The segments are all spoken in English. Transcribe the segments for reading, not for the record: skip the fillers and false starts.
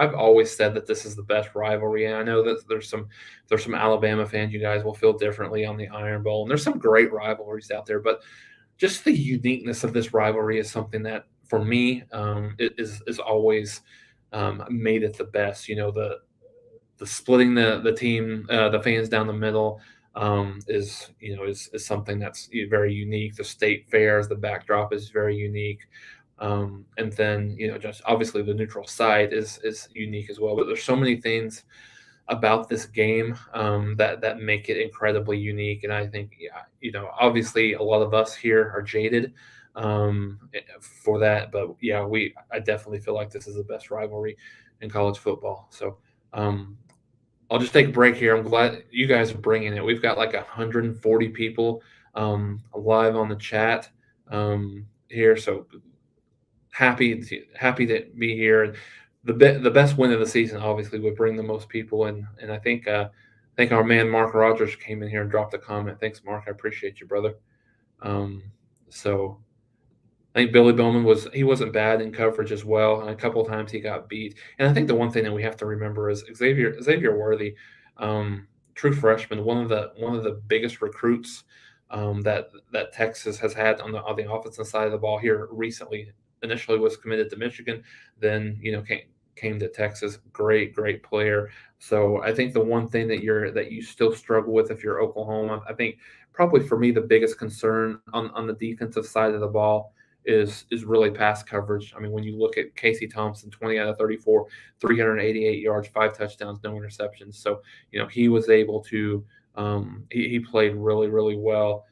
I've always said that this is the best rivalry, and I know that there's some Alabama fans. You guys will feel differently on the Iron Bowl, and there's some great rivalries out there, but just the uniqueness of this rivalry is something that, for me, is always made it the best. The splitting the team, the fans down the middle, is something that's very unique. The state fairs, the backdrop is very unique. And then just obviously the neutral site is unique as well. But there's so many things about this game that make it incredibly unique. And I think, yeah, obviously a lot of us here are jaded for that, but yeah, I definitely feel like this is the best rivalry in college football. So I'll just take a break here. I'm glad you guys are bringing it. We've got like 140 people live on the chat here, so happy to be here. The best win of the season obviously would bring the most people in, and I think our man Mark Rogers came in here and dropped a comment. Thanks, Mark. I appreciate you, brother. So I think Billy Bowman wasn't bad in coverage as well, and a couple of times he got beat. And I think the one thing that we have to remember is Xavier Worthy, true freshman, one of the biggest recruits that Texas has had on the offensive side of the ball here recently. Initially was committed to Michigan, then came to Texas. Great player. So I think the one thing that you still struggle with if you're Oklahoma, I think probably for me the biggest concern on the defensive side of the ball is really pass coverage. I mean, when you look at Casey Thompson, 20 out of 34, 388 yards, 5 touchdowns, no interceptions. So he was able to he played really well.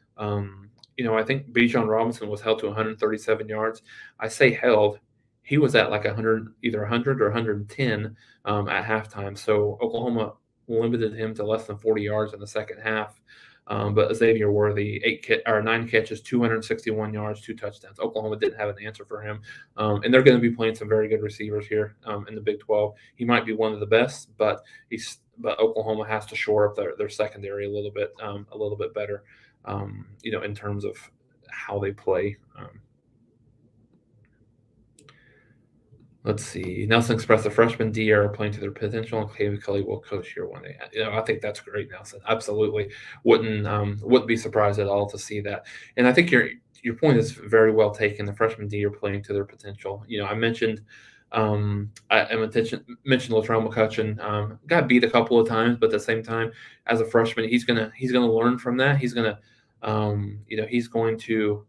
I think Bijan Robinson was held to 137 yards. I say held. He was at like 100, either 100 or 110 at halftime. So Oklahoma limited him to less than 40 yards in the second half. But Xavier Worthy, 9 catches, 261 yards, 2 touchdowns. Oklahoma didn't have an answer for him, and they're going to be playing some very good receivers here in the Big 12. He might be one of the best, but Oklahoma has to shore up their secondary a little bit better, in terms of how they play. Let's see. Nelson expressed the freshman D are playing to their potential, and Caleb Kelly will coach year one. I think that's great, Nelson. Absolutely, wouldn't be surprised at all to see that. And I think your point is very well taken. The freshman D are playing to their potential. I mentioned mentioned Latrell McCutcheon got beat a couple of times, but at the same time, as a freshman, he's gonna learn from that. He's going to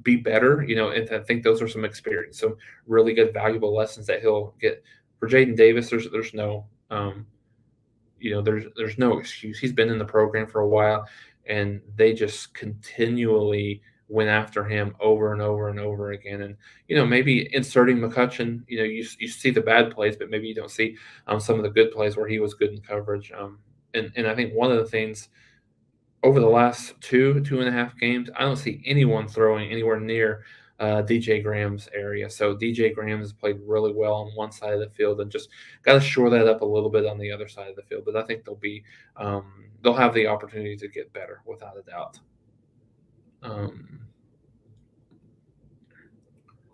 be better, and I think those are some really good, valuable lessons that he'll get. For Jaden Davis, there's no, there's no excuse. He's been in the program for a while, and they just continually went after him over and over and over again. And maybe inserting McCutcheon, you see the bad plays, but maybe you don't see some of the good plays where he was good in coverage. And I think one of the things over the last 2.5 games, I don't see anyone throwing anywhere near DJ Graham's area. So DJ Graham has played really well on one side of the field, and just got to shore that up a little bit on the other side of the field. But I think they'll have the opportunity to get better without a doubt.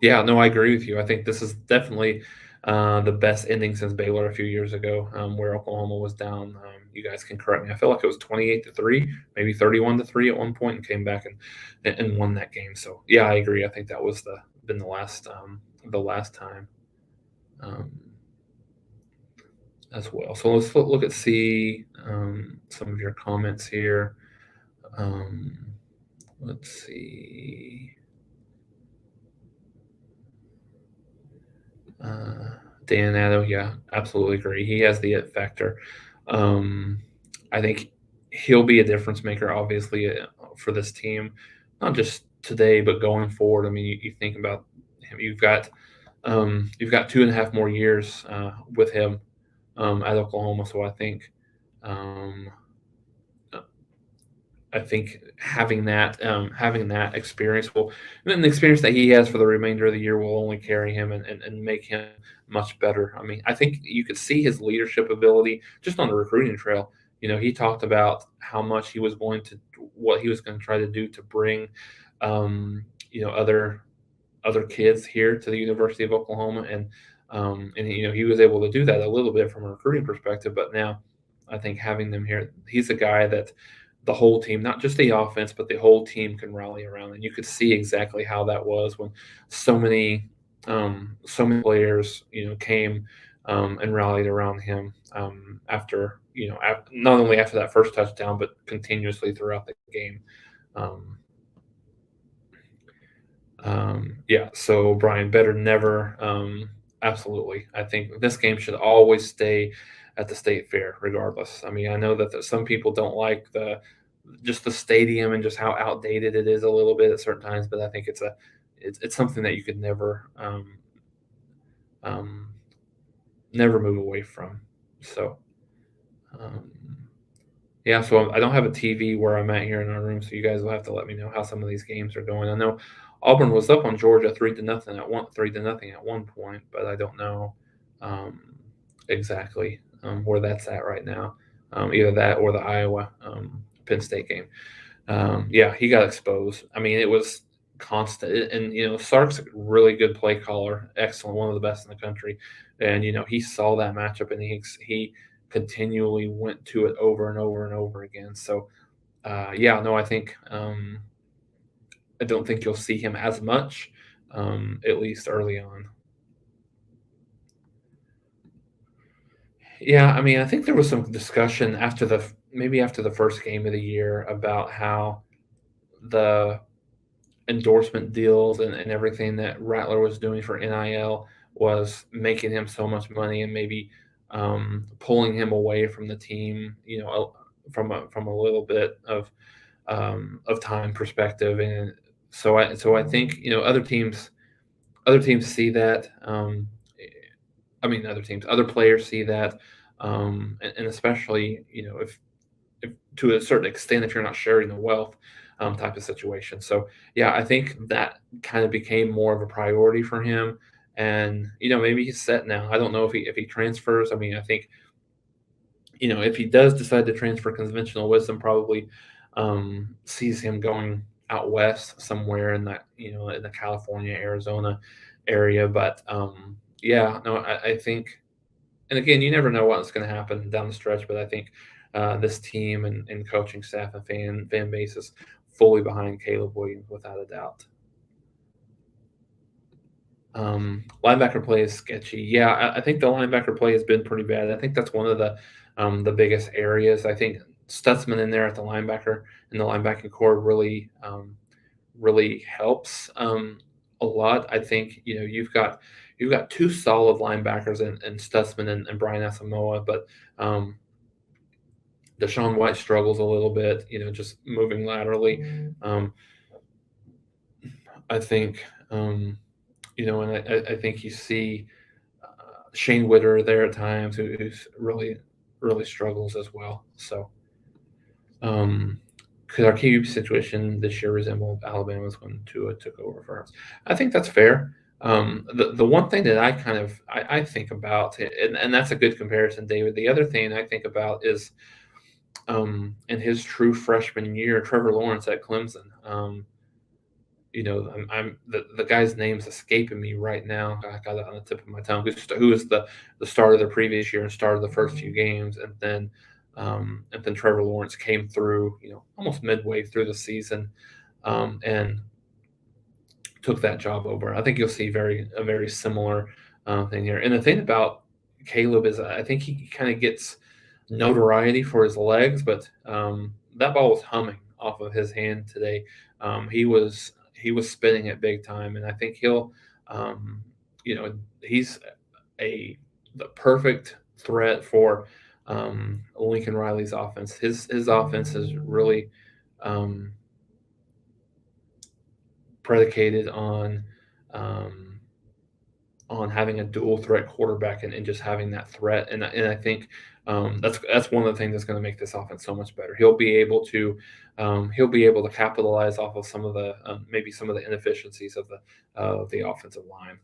Yeah, no, I agree with you. I think this is definitely the best ending since Baylor a few years ago, where Oklahoma was down. You guys can correct me. I feel like it was 28-3, maybe 31-3 at one point, and came back and won that game. So yeah, I agree. I think that was been the last time as well. So let's look at some of your comments here. Let's see. Dan Addo, yeah, absolutely agree. He has the it factor. I think he'll be a difference maker, obviously, for this team, not just today, but going forward. I mean, you think about him. You've got 2.5 more years with him at Oklahoma. So I think having that experience and the experience that he has for the remainder of the year will only carry him and make him much better. I mean, I think you could see his leadership ability just on the recruiting trail. He talked about how much what he was going to try to do to bring, other kids here to the University of Oklahoma. And And he was able to do that a little bit from a recruiting perspective. But now, I think having them here, he's a guy that the whole team, not just the offense, but the whole team can rally around. And you could see exactly how that was when so many so many players came and rallied around him after not only after that first touchdown, but continuously throughout the game. Um, yeah, so Brian, better never. Absolutely. I think this game should always stay at the state fair, regardless. I mean, I know that some people don't like just the stadium and just how outdated it is a little bit at certain times, but I think it's something that you could um, never move away from. So um, yeah, so I don't have a TV where I'm at here in our room, so you guys will have to let me know how some of these games are going. I know Auburn was up on Georgia 3-0 at one point, but I don't know um, exactly where that's at right now. Either that or the Iowa Penn State game. Yeah, he got exposed. I mean, it was constant, and Sark's a really good play caller, excellent, one of the best in the country, and he saw that matchup, and he continually went to it over and over and over again. So, yeah, no, I don't think you'll see him as much, at least early on. Yeah, I mean, I think there was some discussion after the first game of the year about how the endorsement deals and everything that Rattler was doing for NIL was making him so much money and maybe pulling him away from the team, from a little bit of time perspective. And so I think other teams see that. I mean, other players see that, and especially if to a certain extent, if you're not sharing the wealth type of situation. So yeah, I think that kind of became more of a priority for him, and maybe he's set now. I don't know if he transfers. I mean, I think if he does decide to transfer, conventional wisdom probably sees him going out west somewhere in that in the California, Arizona area. But yeah, no, I think, and again, you never know what's going to happen down the stretch. But I think this team and coaching staff and fan base is fully behind Caleb Williams without a doubt. Linebacker play is sketchy. Yeah, I think the linebacker play has been pretty bad. I think that's one of the biggest areas. I think Stutzman in there at the linebacker in the linebacking core really helps a lot. I think you've got two solid linebackers in Stutzman and Brian Asamoah, but Deshaun White struggles a little bit, just moving laterally. I think. And I think you see Shane Witter there at times, who's really struggles as well. So, could our QB situation this year resemble Alabama's when Tua took over for us? I think that's fair. The one thing that I think about, and that's a good comparison, David. The other thing I think about is in his true freshman year, Trevor Lawrence at Clemson. I'm the guy's name's escaping me right now. I got it on the tip of my tongue. Who was the start of the previous year and started the first few games, and then Trevor Lawrence came through, almost midway through the season, and took that job over. I think you'll see a very similar thing here. And the thing about Caleb is, I think he kind of gets notoriety for his legs, but that ball was humming off of his hand today. He was spinning it big time, and I think he's the perfect threat for Lincoln Riley's offense. His offense is really predicated on having a dual threat quarterback and just having that threat. And I think that's one of the things that's going to make this offense so much better. He'll be able to capitalize off of some of the maybe some of the inefficiencies of the offensive line.